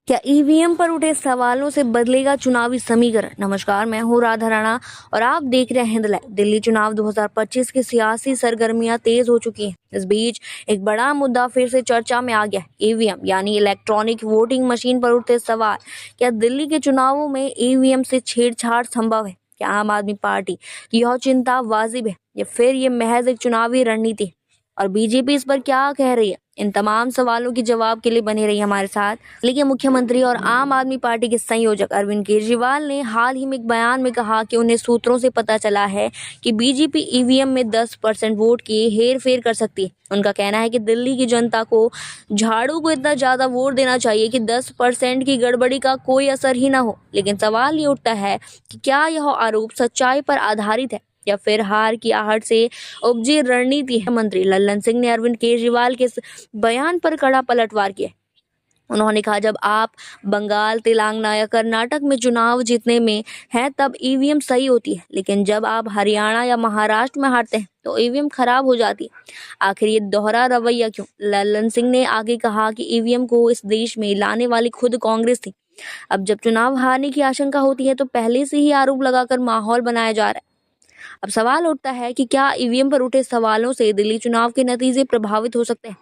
क्या ईवीएम पर उठे सवालों से बदलेगा चुनावी समीकरण? नमस्कार, मैं हूं राधा राणा और आप देख रहे हैं हिंद लाइव। दिल्ली चुनाव 2025 की सियासी सरगर्मियां तेज हो चुकी हैं। इस बीच एक बड़ा मुद्दा फिर से चर्चा में आ गया है, ईवीएम यानी इलेक्ट्रॉनिक वोटिंग मशीन पर उठे सवाल। क्या दिल्ली के चुनावों में ईवीएम से छेड़छाड़ संभव है? क्या आम आदमी पार्टी की यह चिंता वाजिब है या फिर ये महज एक चुनावी रणनीति है? और बीजेपी इस पर क्या कह रही है? इन तमाम सवालों के जवाब के लिए बने रही हमारे साथ। लेकिन मुख्यमंत्री और आम आदमी पार्टी के संयोजक अरविंद केजरीवाल ने हाल ही में एक बयान में कहा कि उन्हें सूत्रों से पता चला है कि बीजेपी ईवीएम में 10% वोट की हेर फेर कर सकती है। उनका कहना है कि दिल्ली की जनता को झाड़ू को इतना ज्यादा वोट देना चाहिए कि 10% की गड़बड़ी का कोई असर ही ना हो। लेकिन सवाल ये उठता है कि क्या यह आरोप सच्चाई पर आधारित है या फिर हार की आहट से उपजी रणनीति है? मंत्री लल्लन सिंह ने अरविंद केजरीवाल के इस बयान पर कड़ा पलटवार किया। उन्होंने कहा, जब आप बंगाल, तेलंगाना या कर्नाटक में चुनाव जीतने में हैं तब ईवीएम सही होती है, लेकिन जब आप हरियाणा या महाराष्ट्र में हारते हैं तो ईवीएम खराब हो जाती है। आखिर ये दोहरा रवैया क्यों? लल्लन सिंह ने आगे कहा कि ईवीएम को इस देश में लाने वाली खुद कांग्रेस थी। अब जब चुनाव हारने की आशंका होती है तो पहले से ही आरोप लगाकर माहौल बनाया जा रहा है। अब सवाल उठता है कि क्या ईवीएम पर उठे सवालों से दिल्ली चुनाव के नतीजे प्रभावित हो सकते हैं?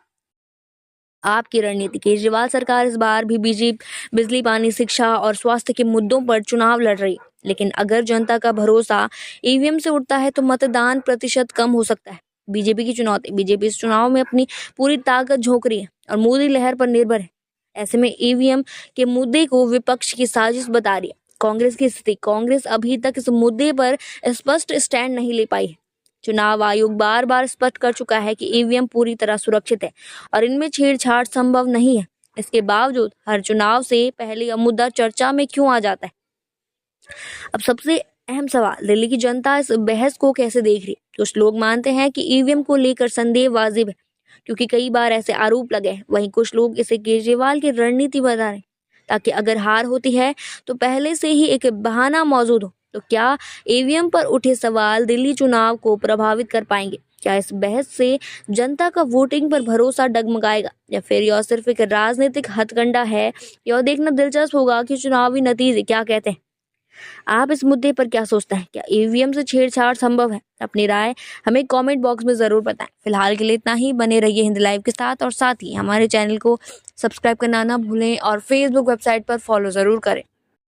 आपकी रणनीति? केजरीवाल सरकार इस बार भी बिजली, पानी, शिक्षा और स्वास्थ्य के मुद्दों पर चुनाव लड़ रही, लेकिन अगर जनता का भरोसा ईवीएम से उठता है तो मतदान प्रतिशत कम हो सकता है। बीजेपी की चुनौती? बीजेपी इस चुनाव में अपनी पूरी ताकत झोंक रही है और मोदी लहर पर निर्भर है। ऐसे में ईवीएम के मुद्दे को विपक्ष की साजिश बता रही है। कांग्रेस की स्थिति? कांग्रेस अभी तक इस मुद्दे पर स्पष्ट स्टैंड नहीं ले पाई है। चुनाव आयोग बार बार स्पष्ट कर चुका है कि ईवीएम पूरी तरह सुरक्षित है और इनमें छेड़छाड़ संभव नहीं है। इसके बावजूद हर चुनाव से पहले यह मुद्दा चर्चा में क्यों आ जाता है? अब सबसे अहम सवाल, दिल्ली की जनता इस बहस को कैसे देख रही है? कुछ लोग मानते हैं कि ईवीएम को लेकर संदेह वाजिब है क्योंकि कई बार ऐसे आरोप लगे हैं। वहीं कुछ लोग इसे केजरीवाल की रणनीति बता रहे हैं ताकि अगर हार होती है तो पहले से ही एक बहाना मौजूद हो। तो क्या ईवीएम पर उठे सवाल दिल्ली चुनाव को प्रभावित कर पाएंगे? क्या इस बहस से जनता का वोटिंग पर भरोसा डगमगाएगा या फिर यह सिर्फ एक राजनीतिक हथकंडा है? यह देखना दिलचस्प होगा कि चुनावी नतीजे क्या कहते हैं। आप इस मुद्दे पर क्या सोचते हैं? क्या ईवीएम से छेड़छाड़ संभव है? अपनी राय हमें कमेंट बॉक्स में जरूर बताएं। फिलहाल के लिए इतना ही। बने रहिए हिंद लाइव के साथ और साथ ही हमारे चैनल को सब्सक्राइब करना ना भूलें और फेसबुक वेबसाइट पर फॉलो जरूर करें।